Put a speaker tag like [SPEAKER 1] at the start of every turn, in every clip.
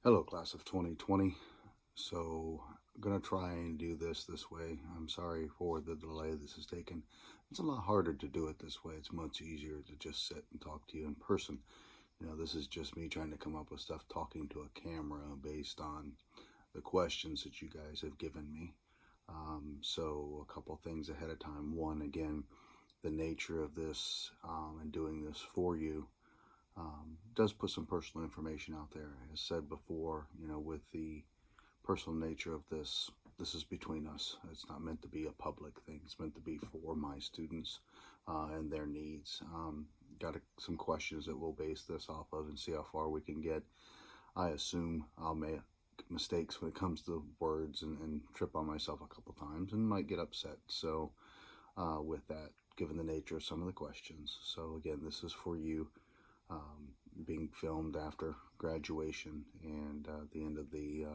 [SPEAKER 1] Hello, class of 2020. So, I'm going to try and do this way. I'm sorry for the delay this has taken. It's a lot harder to do it this way. It's much easier to just sit and talk to you in person. This is just me trying to come up with stuff talking to a camera based on the questions that you guys have given me. So, a couple things ahead of time. One, again, the nature of this and doing this for you does put some personal information out there. As said before, with the personal nature of this is between us. It's not meant to be a public thing. It's meant to be for my students and their needs. Got some questions that we'll base this off of and see how far we can get. I assume I'll make mistakes when it comes to words and trip on myself a couple times and might get upset. So with that, given the nature of some of the questions. So again, this is for you. Being filmed after graduation and the end of the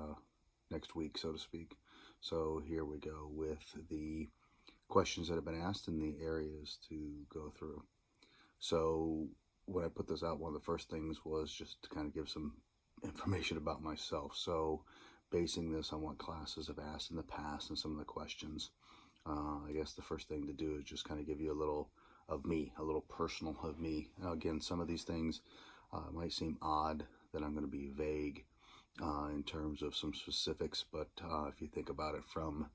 [SPEAKER 1] next week, so to speak. So here we go with the questions that have been asked and the areas to go through. So when I put this out, one of the first things was just to kind of give some information about myself. So basing this on what classes have asked in the past and some of the questions, I guess the first thing to do is just kind of give you a little of me, a little personal of me. Now, again, some of these things might seem odd that I'm going to be vague in terms of some specifics, but if you think about it from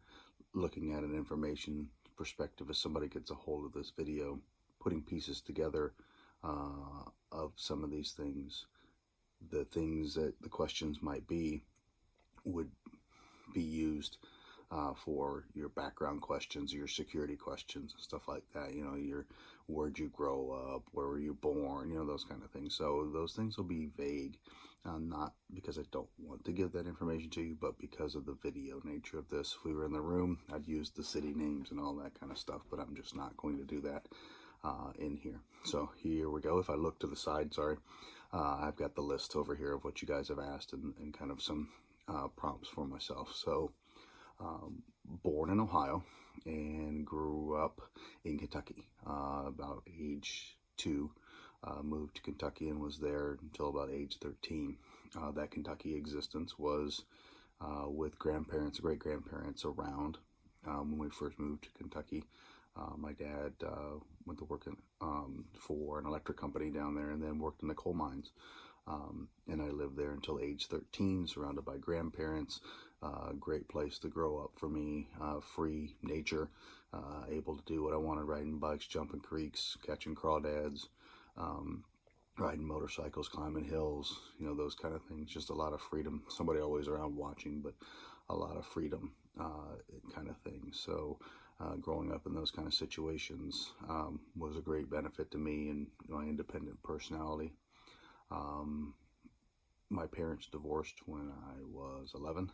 [SPEAKER 1] looking at an information perspective, as somebody gets a hold of this video, putting pieces together of some of these things, the things that the questions might be would be used for your background questions, your security questions, and stuff like that. Where'd you grow up? Where were you born? Those kind of things. So those things will be vague, not because I don't want to give that information to you, but because of the video nature of this. If we were in the room, I'd use the city names and all that kind of stuff, but I'm just not going to do that in here. So here we go. If I look to the side, sorry, I've got the list over here of what you guys have asked and kind of some prompts for myself. So born in Ohio and grew up in Kentucky. About age 2, moved to Kentucky and was there until about age 13. That Kentucky existence was with grandparents, great-grandparents around when we first moved to Kentucky. My dad went to work for an electric company down there and then worked in the coal mines. And I lived there until age 13, surrounded by grandparents. Great place to grow up for me. Free nature, able to do what I wanted, riding bikes, jumping creeks, catching crawdads, riding motorcycles, climbing hills, those kind of things. Just a lot of freedom. Somebody always around watching, but a lot of freedom kind of thing. So growing up in those kind of situations was a great benefit to me and my independent personality. My parents divorced when I was 11.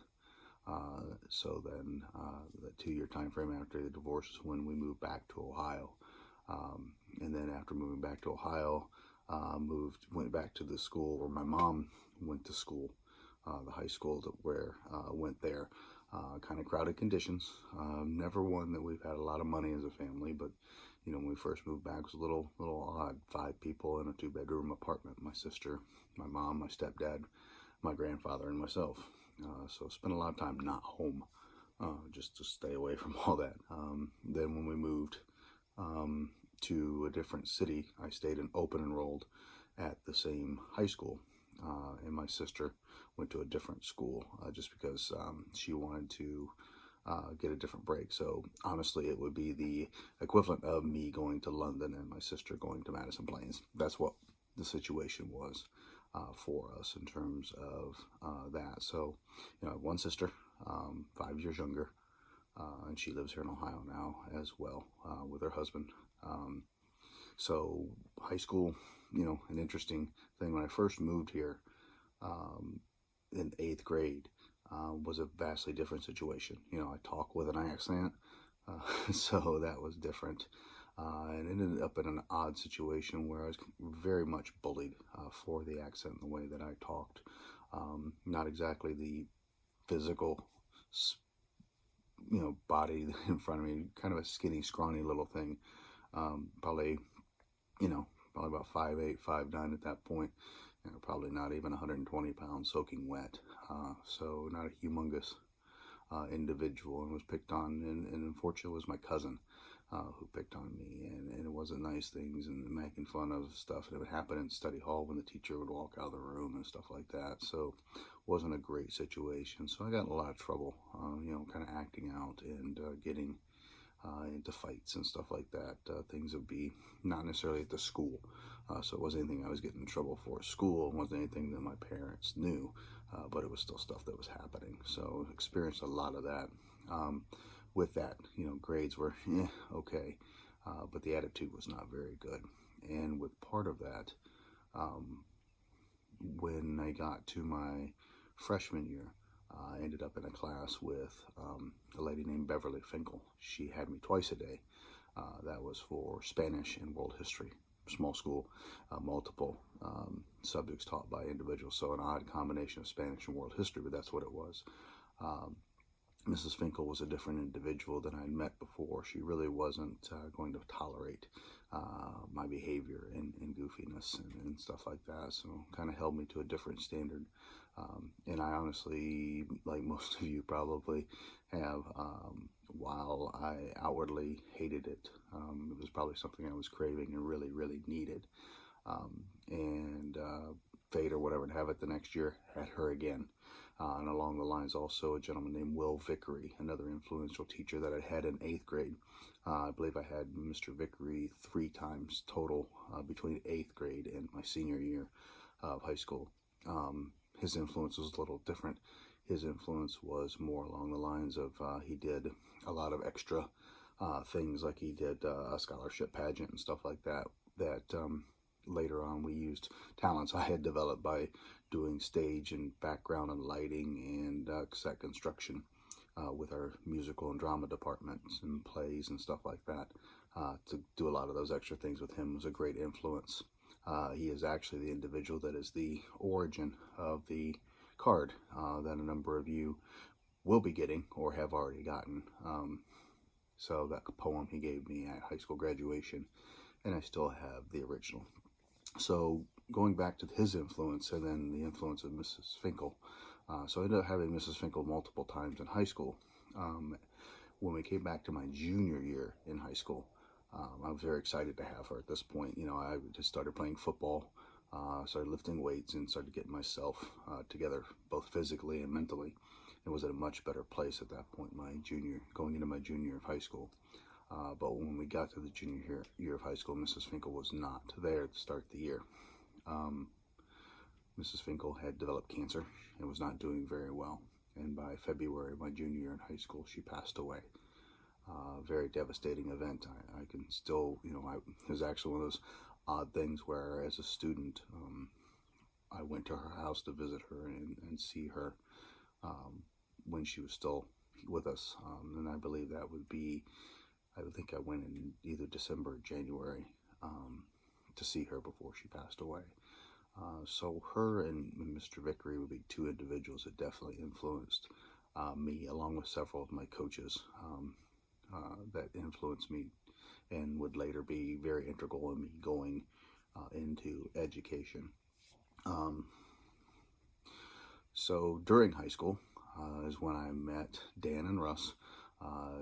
[SPEAKER 1] So then the 2-year time frame after the divorce is when we moved back to Ohio. And then after moving back to Ohio, went back to the school where my mom went to school, the high school where went there. Kind of crowded conditions. Never one that we've had a lot of money as a family, but when we first moved back, it was a little odd. 5 people in a 2-bedroom apartment. My sister, my mom, my stepdad, my grandfather, and myself. So spent a lot of time not home, just to stay away from all that. Then when we moved to a different city, I stayed open enrolled at the same high school. And my sister went to a different school just because she wanted to get a different break. So honestly, it would be the equivalent of me going to London and my sister going to Madison Plains. That's what the situation was for us in terms of that. So, I have one sister, 5 years younger, and she lives here in Ohio now as well with her husband. So high school, an interesting thing. When I first moved here in 8th grade, was a vastly different situation. I talk with an accent, so that was different. And ended up in an odd situation where I was very much bullied for the accent and the way that I talked. Not exactly the physical, body in front of me, kind of a skinny, scrawny little thing. Probably about 5'8", 5'9" at that point. Probably probably not even 120 pounds soaking wet. So not a humongous individual, and was picked on, and unfortunately it was my cousin who picked on me, and it wasn't nice things and making fun of stuff, and it would happen in study hall when the teacher would walk out of the room and stuff like that. So it wasn't a great situation. So I got in a lot of trouble, kind of acting out and getting into fights and stuff like that. Things would be not necessarily at the school, so it wasn't anything I was getting in trouble for at school. It wasn't anything that my parents knew, but it was still stuff that was happening. So experienced a lot of that. With that, grades were okay, but the attitude was not very good. And with part of that, when I got to my freshman year, I ended up in a class with a lady named Beverly Finkel. She had me twice a day. That was for Spanish and world history. Small school, multiple subjects taught by individuals. So an odd combination of Spanish and world history, but that's what it was. Mrs. Finkel was a different individual than I'd met before. She really wasn't going to tolerate my behavior and goofiness and stuff like that. So kind of held me to a different standard. And I honestly, like most of you probably have, while I outwardly hated it, it was probably something I was craving and really, really needed. Fate or whatever to have it the next year, had her again. And along the lines also a gentleman named Will Vickery, another influential teacher that I had in 8th grade. I believe I had Mr. Vickery 3 times total between 8th grade and my senior year of high school. His influence was a little different. His influence was more along the lines of he did a lot of extra things, like he did a scholarship pageant and stuff like that, later on we used talents I had developed by doing stage and background and lighting and set construction with our musical and drama departments and plays and stuff like that. To do a lot of those extra things with him was a great influence. He is actually the individual that is the origin of the card that a number of you will be getting or have already gotten. So that poem he gave me at high school graduation, and I still have the original. So going back to his influence and then the influence of Mrs. Finkel. So I ended up having Mrs. Finkel multiple times in high school. When we came back to my junior year in high school, I was very excited to have her at this point. I just started playing football, started lifting weights, and started getting myself together both physically and mentally. It was at a much better place at that point, going into my junior year of high school. But when we got to the junior year of high school, Mrs. Finkel was not there to start the year. Mrs. Finkel had developed cancer and was not doing very well. And by February of my junior year in high school, she passed away. Very devastating event. I can still, it was actually one of those odd things where as a student, I went to her house to visit her and see her when she was still with us. And I believe that would be, I think I went in either December or January to see her before she passed away. So her and Mr. Vickery would be 2 individuals that definitely influenced me, along with several of my coaches that influenced me and would later be very integral in me going into education. So during high school is when I met Dan and Russ.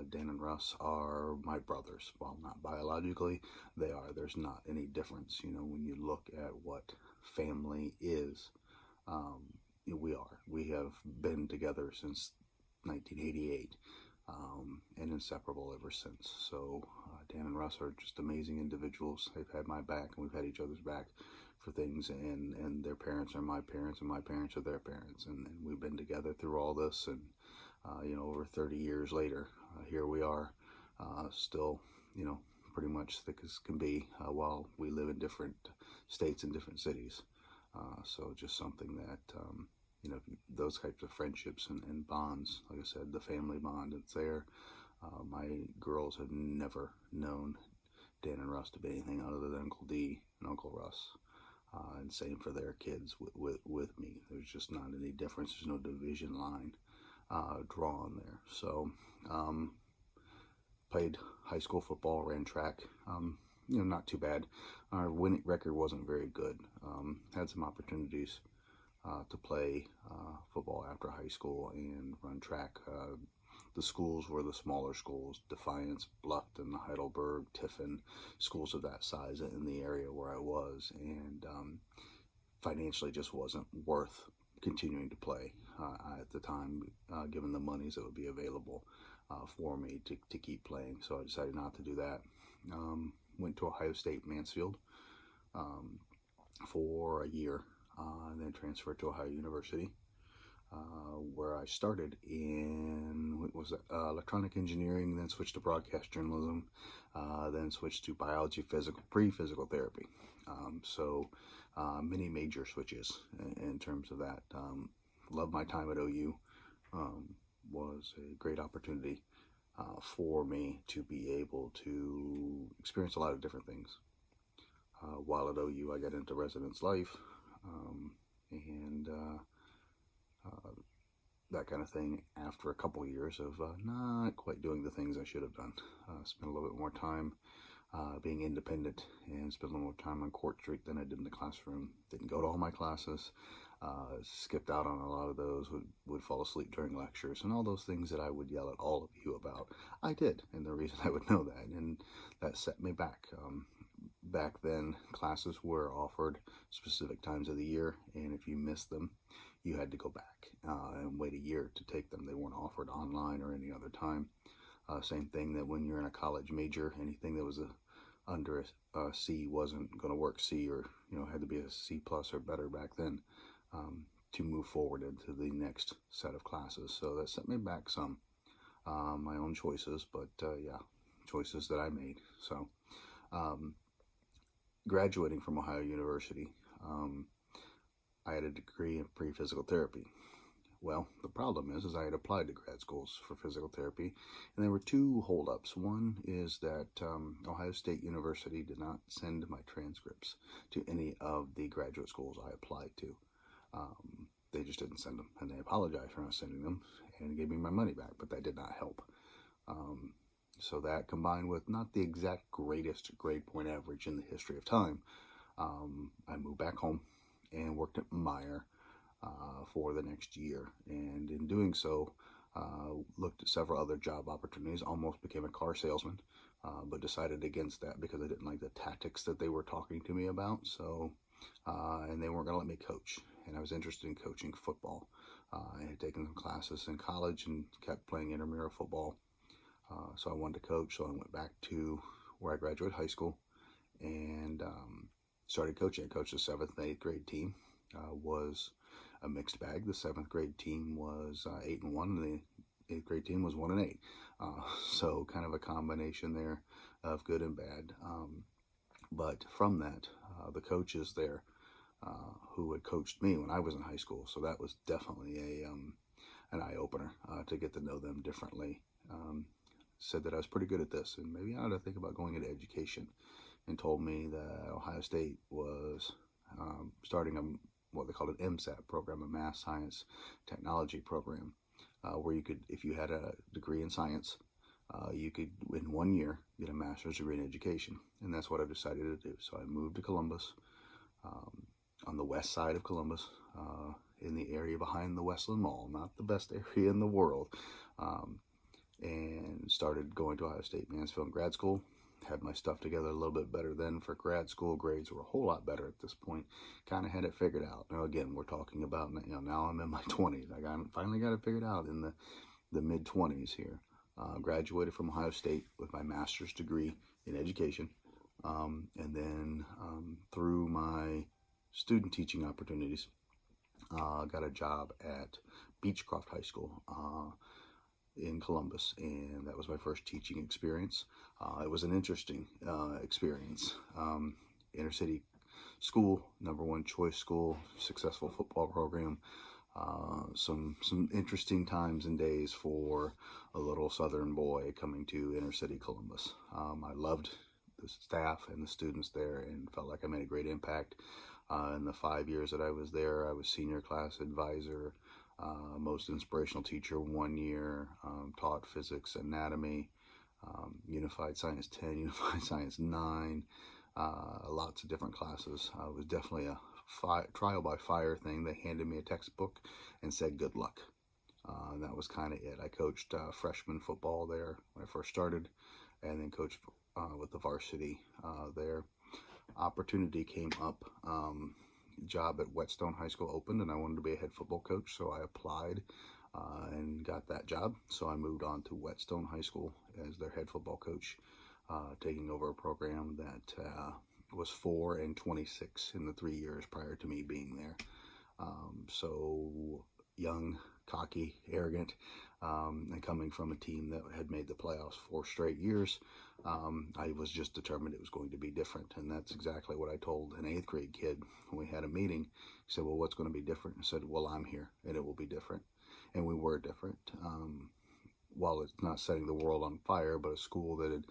[SPEAKER 1] Dan and Russ are my brothers. Well, not biologically, they are. There's not any difference, when you look at what family is. We are. We have been together since 1988 and inseparable ever since. So Dan and Russ are just amazing individuals. They've had my back and we've had each other's back for things, and their parents are my parents and my parents are their parents, and we've been together through all this, and over 30 years later, here we are, still, pretty much thick as can be, while we live in different states and different cities. So just something that, those types of friendships and bonds, like I said, the family bond that's there. My girls have never known Dan and Russ to be anything other than Uncle D and Uncle Russ. And same for their kids with me. There's just not any difference. There's no division line drawn there. So played high school football, ran track not too bad. Our winning record wasn't very good. Had some opportunities to play football after high school and run track. The schools were the smaller schools: Defiance, Bluffton, Heidelberg, Tiffin, schools of that size in the area where I was, and financially just wasn't worth continuing to play at the time, given the monies that would be available for me to keep playing. So I decided not to do that. Went to Ohio State Mansfield for a year, and then transferred to Ohio University, where I started in electronic engineering, then switched to broadcast journalism, then switched to biology, pre-physical therapy. So many major switches in terms of that. Loved my time at OU. Was a great opportunity for me to be able to experience a lot of different things. While at OU, I got into residence life, and that kind of thing after a couple years of not quite doing the things I should have done. Spent a little bit more time being independent, and spent a little more time on Court Street than I did in the classroom. Didn't go to all my classes, skipped out on a lot of those, would fall asleep during lectures, and all those things that I would yell at all of you about, I did, and the reason I would know that, and that set me back. Back then, classes were offered specific times of the year, and if you missed them, you had to go back and wait a year to take them. They weren't offered online or any other time. Same thing that when you're in a college major, anything that was under a C wasn't going to work. C, or had to be a C plus or better back then, to move forward into the next set of classes. So that set me back some. My own choices, but choices that I made. So graduating from Ohio University, I had a degree in pre-physical therapy. Well, the problem is I had applied to grad schools for physical therapy, and there were two holdups. One is that Ohio State University did not send my transcripts to any of the graduate schools I applied to. They just didn't send them, and they apologized for not sending them and gave me my money back, but that did not help. So that, combined with not the exact greatest grade point average in the history of time, I moved back home and worked at Meijer for the next year, and in doing so, looked at several other job opportunities. Almost became a car salesman, but decided against that because I didn't like the tactics that they were talking to me about. So, and they weren't going to let me coach, and I was interested in coaching football. I had taken some classes in college and kept playing intramural football, so I wanted to coach. So I went back to where I graduated high school and started coaching. I coached the 7th and 8th grade team. Was a mixed bag. The 7th grade team was 8-1, and the 8th grade team was 1-8. So kind of a combination there of good and bad. But from that, the coaches there who had coached me when I was in high school, so that was definitely an eye opener to get to know them differently. Said that I was pretty good at this, and maybe I ought to think about going into education, and told me that Ohio State was starting what they called an MSAT program, a Math Science Technology program, where you could, if you had a degree in science, you could, in 1 year, get a master's degree in education. And that's what I decided to do. So I moved to Columbus, on the west side of Columbus, in the area behind the Westland Mall, not the best area in the world, and started going to Ohio State Mansfield in grad school. Had my stuff together a little bit better then for grad school. Grades were a whole lot better at this point. Kind of had it figured out. Now again, we're talking about, now I'm in my 20s. I finally got it figured out in the mid-20s here. Graduated from Ohio State with my master's degree in education. And then through my student teaching opportunities, got a job at Beechcroft High School in Columbus, and that was my first teaching experience. It was an interesting experience. Inner city school, #1 choice school, successful football program. Some interesting times and days for a little southern boy coming to inner city Columbus. I loved the staff and the students there, and felt like I made a great impact. In the 5 years that I was there, I was senior class advisor, most inspirational teacher 1 year, taught physics, anatomy, Unified Science 10, Unified Science 9, lots of different classes. It was definitely a trial by fire thing. They handed me a textbook and said, good luck. And that was kind of it. I coached freshman football there when I first started, and then coached with the varsity there. Opportunity came up. Job at Whetstone High School opened, and I wanted to be a head football coach, so I applied and got that job. So I moved on to Whetstone High School as their head football coach, taking over a program that was 4 and 26 in the 3 years prior to me being there. So young, cocky, arrogant, and coming from a team that had made the playoffs 4 straight years, I was just determined it was going to be different. And that's exactly what I told an 8th grade kid when we had a meeting. He said, well, what's going to be different? I said, well, I'm here and it will be different. And we were different. While it's not setting the world on fire, but a school that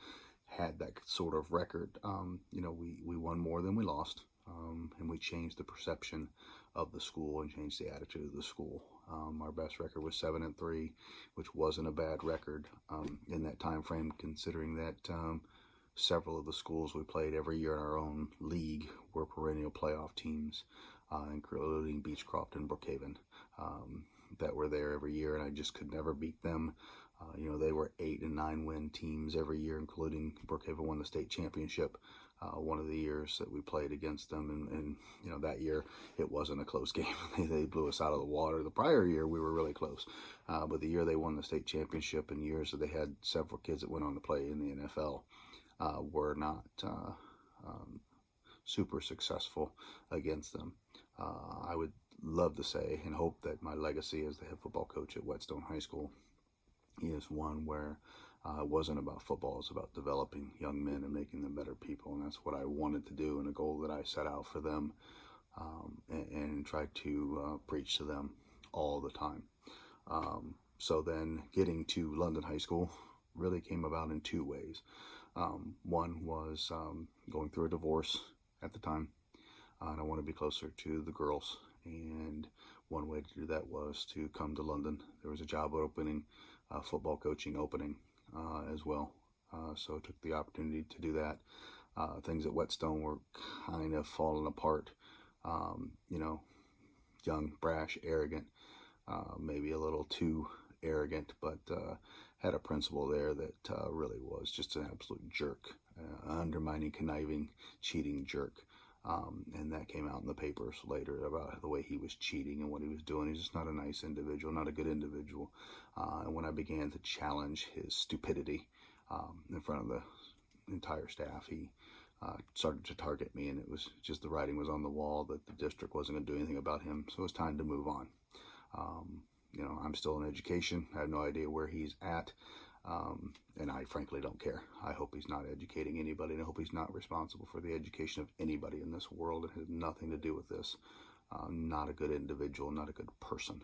[SPEAKER 1] had that sort of record, we won more than we lost. And we changed the perception of the school and changed the attitude of the school. Our best record was 7-3, which wasn't a bad record in that time frame, considering that several of the schools we played every year in our own league were perennial playoff teams, including Beechcroft and Brookhaven, that were there every year, and I just could never beat them. They were 8 and 9 win teams every year, including Brookhaven won the state championship one of the years that we played against them. And that year it wasn't a close game. They blew us out of the water. The prior year we were really close. But the year they won the state championship and years that they had several kids that went on to play in the NFL were not super successful against them. I would love to say and hope that my legacy as the head football coach at Whetstone High School is one where it wasn't about football, it's about developing young men and making them better people. And that's what I wanted to do, and a goal that I set out for them, and tried to preach to them all the time. So then getting to London High School really came about in 2 ways. One was going through a divorce at the time, and I wanted to be closer to the girls. And one way to do that was to come to London. There was a job opening, football coaching opening as well. So I took the opportunity to do that. Things at Whetstone were kind of falling apart. Young, brash, arrogant, maybe a little too arrogant, but had a principal there that really was just an absolute jerk, undermining, conniving, cheating jerk. And that came out in the papers later about the way he was cheating and what he was doing. He's just not a nice individual, not a good individual. And when I began to challenge his stupidity in front of the entire staff, he started to target me, and it was just the writing was on the wall that the district wasn't going to do anything about him. So it was time to move on. I'm still in education. I have no idea where he's at. And I frankly don't care. I hope he's not educating anybody, and I hope he's not responsible for the education of anybody in this world. It has nothing to do with this. Not a good individual, not a good person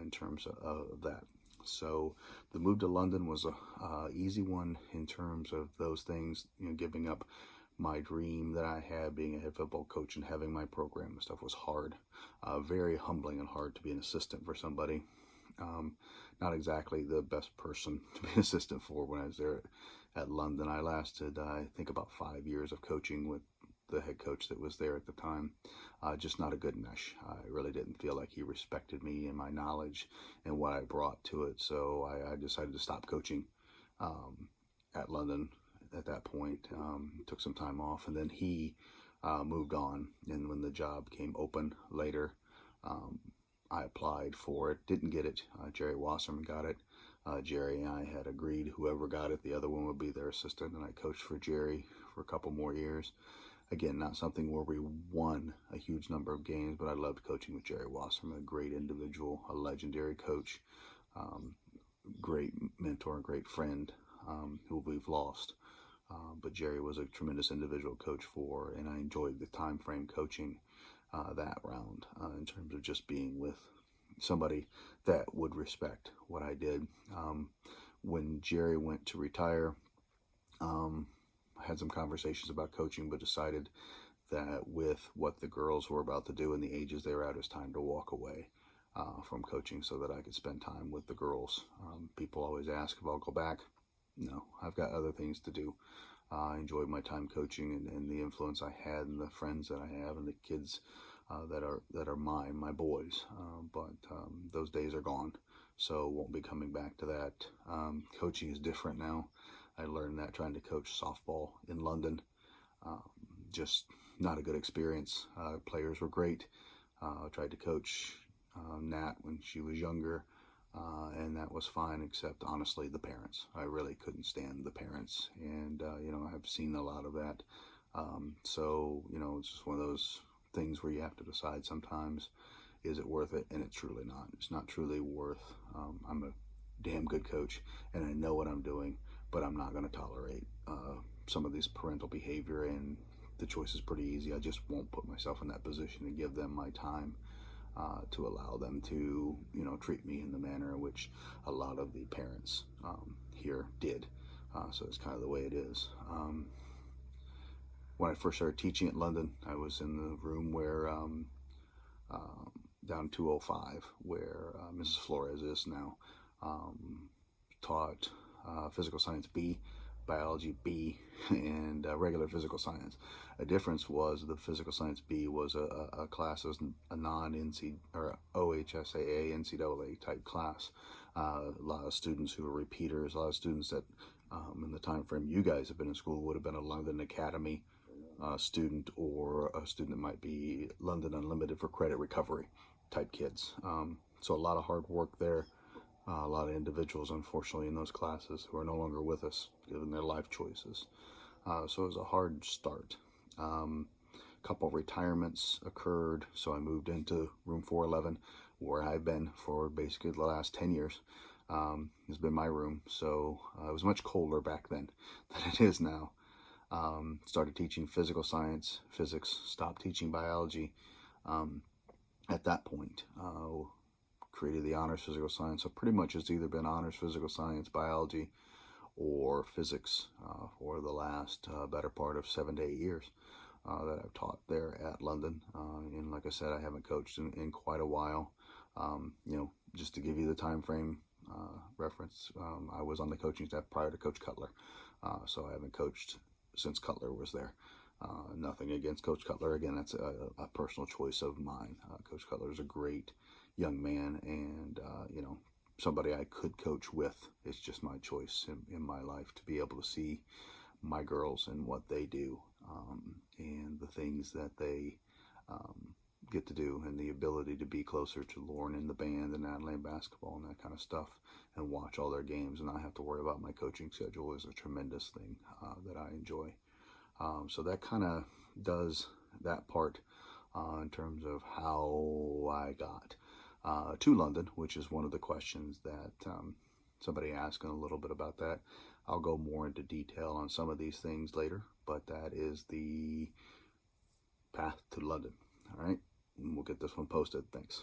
[SPEAKER 1] in terms of that. So the move to London was a easy one in terms of those things, giving up my dream that I had being a head football coach and having my program and stuff was hard. Very humbling and hard to be an assistant for somebody. Not exactly the best person to be an assistant for when I was there at London. I lasted, I think, about 5 years of coaching with the head coach that was there at the time. Just not a good mesh. I really didn't feel like he respected me and my knowledge and what I brought to it. So I decided to stop coaching at London at that point. Took some time off, and then he moved on. And when the job came open later, I applied for it, didn't get it. Jerry Wasserman got it. Jerry and I had agreed whoever got it, the other one would be their assistant, and I coached for Jerry for a couple more years. Again, not something where we won a huge number of games, but I loved coaching with Jerry Wasserman, a great individual, a legendary coach, great mentor, great friend, who we've lost. But Jerry was a tremendous individual coach for, and I enjoyed the time frame coaching that round in terms of just being with somebody that would respect what I did. When Jerry went to retire, I had some conversations about coaching, but decided that with what the girls were about to do and the ages they were at, it was time to walk away from coaching so that I could spend time with the girls. People always ask if I'll go back. no, I've got other things to do. I enjoyed my time coaching and the influence I had and the friends that I have and the kids that are mine, my boys. But those days are gone, so won't be coming back to that. Coaching is different now. I learned that trying to coach softball in London. Um, just not a good experience. Players were great. I tried to coach Nat when she was younger, and that was fine, except honestly the parents. I really couldn't stand the parents, and I've seen a lot of that. So it's just one of those things where you have to decide sometimes, is it worth it? And it's truly not. It's not truly worth. I'm a damn good coach, and I know what I'm doing, but I'm not going to tolerate some of this parental behavior, and the choice is pretty easy. I just won't put myself in that position to give them my time, to allow them to, treat me in the manner in which a lot of the parents here did. So it's kind of the way it is. When I first started teaching at London, I was in the room where down 205, where Mrs. Flores is now, taught physical science B, biology B, and regular physical science. A difference was the physical science B was a class as a non-NC or OHSAA NCAA type class. A lot of students who were repeaters, a lot of students that in the time frame you guys have been in school would have been a London Academy student, or a student that might be London Unlimited for credit recovery type kids. So a lot of hard work there. A lot of individuals, unfortunately, in those classes who are no longer with us, given their life choices. So it was a hard start. A couple of retirements occurred, so I moved into room 411, where I've been for basically the last 10 years. It's been my room, so it was much colder back then than it is now. Started teaching physical science, physics, stopped teaching biology at that point. Created the honors physical science, so pretty much it's either been honors physical science, biology, or physics for the last better part of 7 to 8 years that I've taught there at London. And like I said, I haven't coached in quite a while. Just to give you the time frame reference, I was on the coaching staff prior to Coach Cutler, so I haven't coached since Cutler was there. Nothing against Coach Cutler. Again, that's a personal choice of mine. Coach Cutler is a great young man, and somebody I could coach with. It's just my choice in my life to be able to see my girls and what they do, and the things that they get to do, and the ability to be closer to Lauren and the band and Adelaide basketball and that kind of stuff, and watch all their games and not have to worry about my coaching schedule is a tremendous thing that I enjoy. So that kind of does that part in terms of how I got to London, which is one of the questions that somebody asked, and a little bit about that. I'll go more into detail on some of these things later, but that is the path to London. All right, and we'll get this one posted. Thanks.